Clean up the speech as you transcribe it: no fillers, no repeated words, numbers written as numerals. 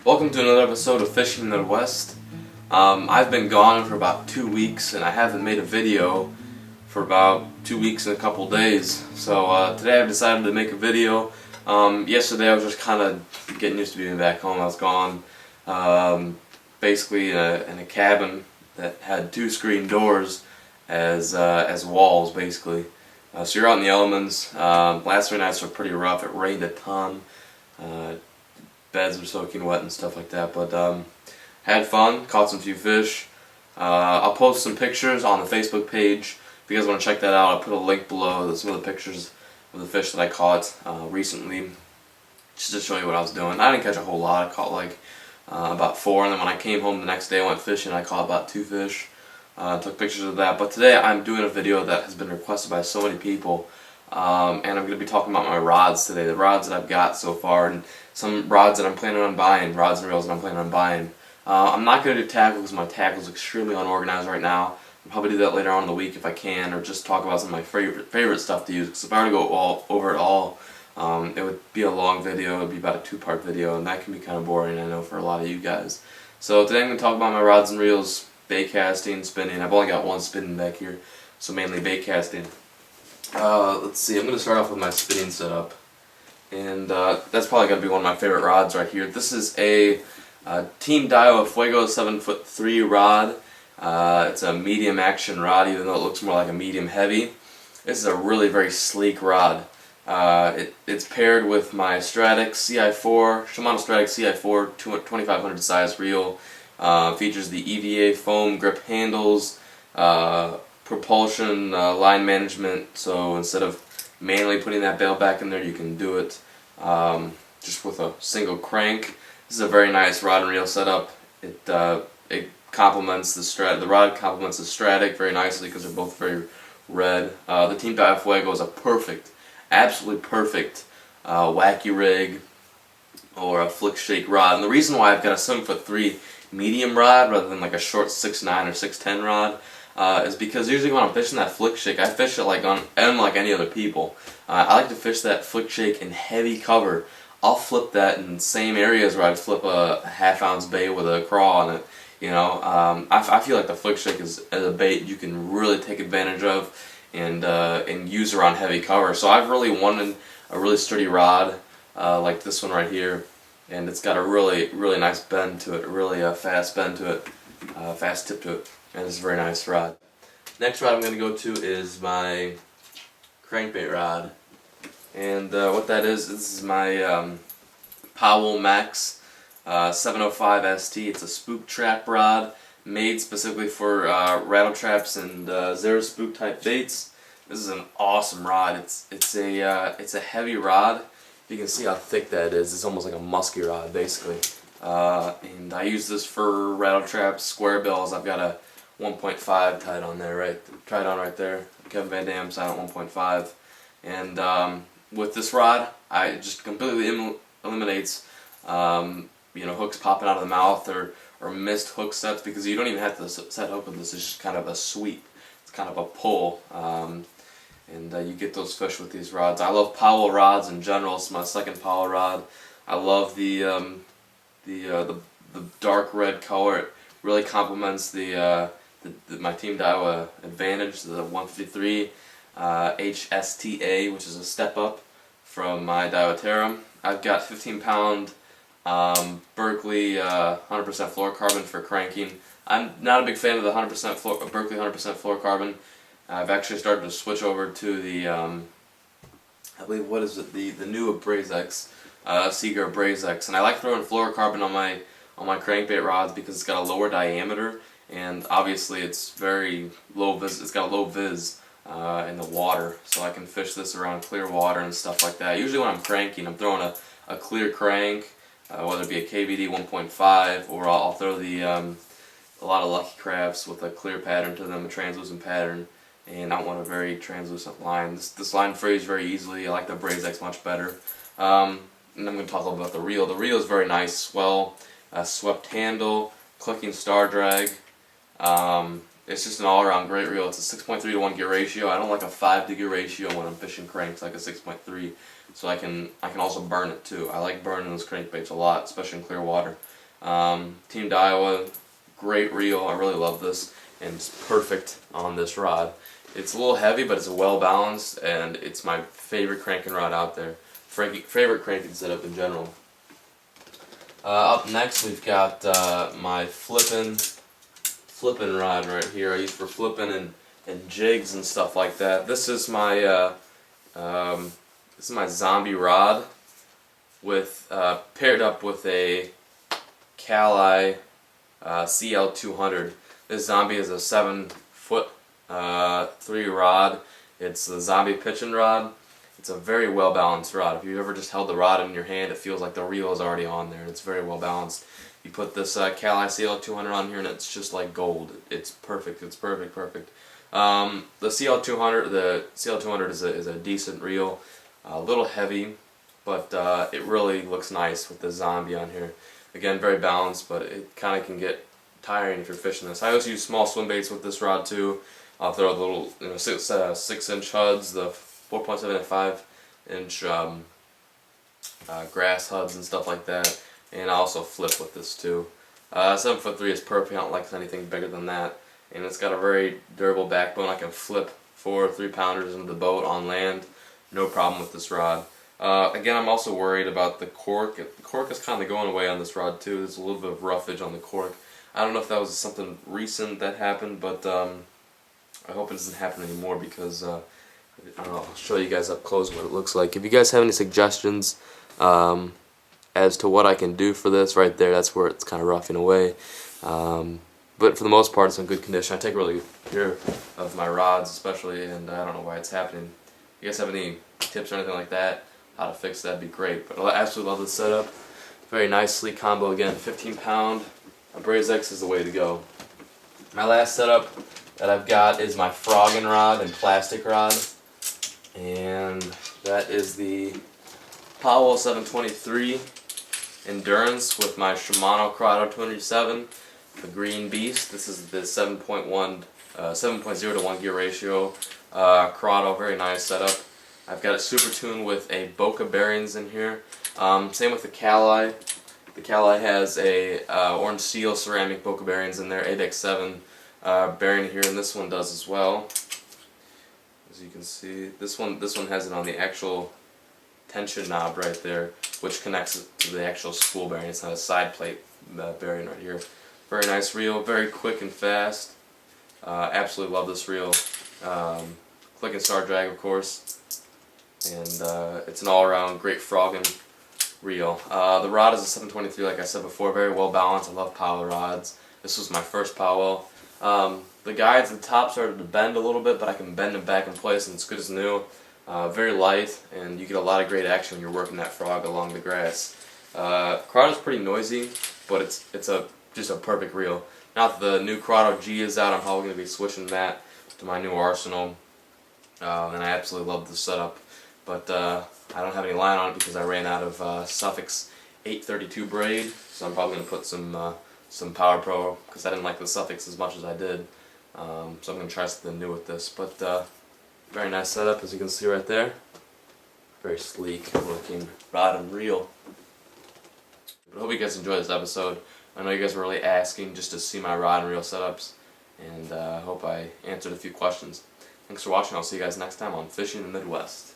Welcome to another episode of Fishing in the West. I've been gone for about 2 weeks and I haven't made a video for about 2 weeks and a couple days. So today I've decided to make a video. Yesterday I was just kind of getting used to being back home. I was gone basically in a cabin that had 2 screen doors as walls basically. So you're out in the elements. Last 3 nights were pretty rough. It rained a ton. Beds were soaking wet and stuff like that, but had fun, caught some few fish. I'll post some pictures on the Facebook page. If you guys want to check that out, I'll put a link below to some of the pictures of the fish that I caught recently, just to show you what I was doing. I didn't catch a whole lot. I caught like about 4, and then when I came home the next day I went fishing. I caught about 2 fish. Took pictures of that. But today I'm doing a video that has been requested by so many people. And I'm going to be talking about my rods today, the rods that I've got so far, and some rods that I'm planning on buying, rods and reels that I'm planning on buying. I'm not going to do tackle because my tackle is extremely unorganized right now. I'll probably do that later on in the week if I can, or just talk about some of my favorite stuff to use, because if I were to go over it all, it would be a long video. It would be about a 2-part video, and that can be kind of boring, I know, for a lot of you guys. So today I'm going to talk about my rods and reels, bait casting, spinning. I've only got one spinning back here, so mainly bait casting. Let's see, I'm going to start off with my spinning setup, and that's probably going to be one of my favorite rods right here. This is a Team Daiwa Fuego 7'3" rod. It's a medium action rod, even though it looks more like a medium heavy. This is a really very sleek rod. It's paired with my Shimano Stratic CI4 2500 size reel. Features the EVA foam grip handles, propulsion line management, so instead of manually putting that bail back in there, you can do it just with a single crank. This is a very nice rod and reel setup. It complements the rod complements the Stratic very nicely because they're both very red. The Team Daiwa Fuego is a perfect, absolutely perfect wacky rig or a flick shake rod. And the reason why I've got a 7'3" medium rod rather than like a short 6'9" or 6'10" rod is because usually when I'm fishing that flick shake, I fish it like unlike any other people. I like to fish that flick shake in heavy cover. I'll flip that in the same areas where I'd flip a half-ounce bait with a craw on it. You know, I feel like the flick shake is a bait you can really take advantage of and use around heavy cover. So I've really wanted a really sturdy rod like this one right here, and it's got a really nice bend to it, really fast bend to it, fast tip to it. And it's a very nice rod. Next rod I'm going to go to is my crankbait rod. And what that is, this is my Powell Max 705 ST. It's a spook trap rod made specifically for rattle traps and zero spook type baits. This is an awesome rod. It's a heavy rod. You can see how thick that is. It's almost like a musky rod basically. And I use this for rattle traps, square bills. I've got a 1.5 tied on there, right there. Kevin Van Dam Silent 1.5, and with this rod, it just completely eliminates hooks popping out of the mouth or missed hook sets, because you don't even have to set hook with this. It's just kind of a sweep. It's kind of a pull, and you get those fish with these rods. I love Powell rods in general. It's my second Powell rod. I love the dark red color. It really complements my Team Daiwa Advantage, the 153 HSTA, which is a step up from my Daiwa Terra. I've got 15-pound Berkeley 100% fluorocarbon for cranking. I'm not a big fan of the Berkeley 100% fluorocarbon. I've actually started to switch over to the I believe, what is it, the new AbrazeX, Seeger AbrazeX, and I like throwing fluorocarbon on my crankbait rods because it's got a lower diameter, and obviously it's very low vis. It's got a low vis in the water, so I can fish this around clear water and stuff like that. Usually when I'm cranking, I'm throwing a clear crank, whether it be a KVD 1.5, or I'll throw a lot of Lucky Crafts with a clear pattern to them, a translucent pattern, and I want a very translucent line. This line frays very easily. I like the AbrazeX much better. And I'm going to talk a little about the reel. The reel is very nice, swell, swept handle, clicking star drag. It's just an all-around great reel. It's a 6.3 to 1 gear ratio. I don't like a 5 to gear ratio when I'm fishing cranks, like a 6.3. So I can also burn it too. I like burning those crankbaits a lot, especially in clear water. Team Iowa, great reel. I really love this, and it's perfect on this rod. It's a little heavy, but it's well balanced, and it's my favorite cranking rod out there. Favorite cranking setup in general. Up next, we've got my Flippin Rod right here. I use for flipping and jigs and stuff like that. This is my zombie rod with paired up with a Cali CL200. This zombie is a 7-foot 3 rod. It's the zombie pitching rod. It's a very well balanced rod. If you've ever just held the rod in your hand, it feels like the reel is already on there. It's very well balanced. You put this Cali CL200 on here, and it's just like gold. It's perfect. It's perfect. The CL200 is a decent reel. A little heavy, but it really looks nice with the zombie on here. Again, very balanced, but it kind of can get tiring if you're fishing this. I always use small swim baits with this rod too. I'll throw the little 6-inch HUDs, the 4.7 and 5-inch grass HUDs and stuff like that. And I also flip with this too. 7'3" is perfect. I don't like anything bigger than that. And it's got a very durable backbone. I can flip 4 3-pounders into the boat on land. No problem with this rod. Again, I'm also worried about the cork. The cork is kind of going away on this rod too. There's a little bit of roughage on the cork. I don't know if that was something recent that happened, but I hope it doesn't happen anymore because I don't know, I'll show you guys up close what it looks like. If you guys have any suggestions as to what I can do for this, right there, that's where it's kind of roughing away. But for the most part, it's in good condition. I take really good care of my rods, especially, and I don't know why it's happening. If you guys have any tips or anything like that, how to fix that'd be great. But I absolutely love this setup. Very nice, sleek combo again. 15-pound. A Brazex is the way to go. My last setup that I've got is my frogging rod and plastic rod, and that is the Powell 723 Endurance with my Shimano Crotto 207, the Green Beast. This is the 7.0 to 1 gear ratio Crotto, very nice setup. I've got it super tuned with a Boca bearings in here. Same with the Cali. The Cali has a orange steel ceramic Boca bearings in there, 8x7 bearing here, and this one does as well. As you can see, this one has it on the actual tension knob right there, which connects it to the actual spool bearing. It's not a side plate bearing right here. Very nice reel, very quick and fast. Absolutely love this reel. Click and start drag, of course, and it's an all-around great frogging reel. The rod is a 723, like I said before, very well balanced. I love Powell rods. This was my first Powell. The guides, the top started to bend a little bit, but I can bend them back in place, and it's good as new. Very light, and you get a lot of great action when you're working that frog along the grass. Crotto is pretty noisy, but it's just a perfect reel. Now that the new Crotto G is out, I'm probably going to be switching that to my new arsenal, and I absolutely love the setup. But I don't have any line on it because I ran out of Suffolk's 832 braid, so I'm probably going to put some Power Pro because I didn't like the Suffolk's as much as I did. So I'm going to try something new with this. But very nice setup, as you can see right there. Very sleek looking rod and reel. But I hope you guys enjoyed this episode. I know you guys were really asking just to see my rod and reel setups, and I hope I answered a few questions. Thanks for watching. I'll see you guys next time on Fishing in the Midwest.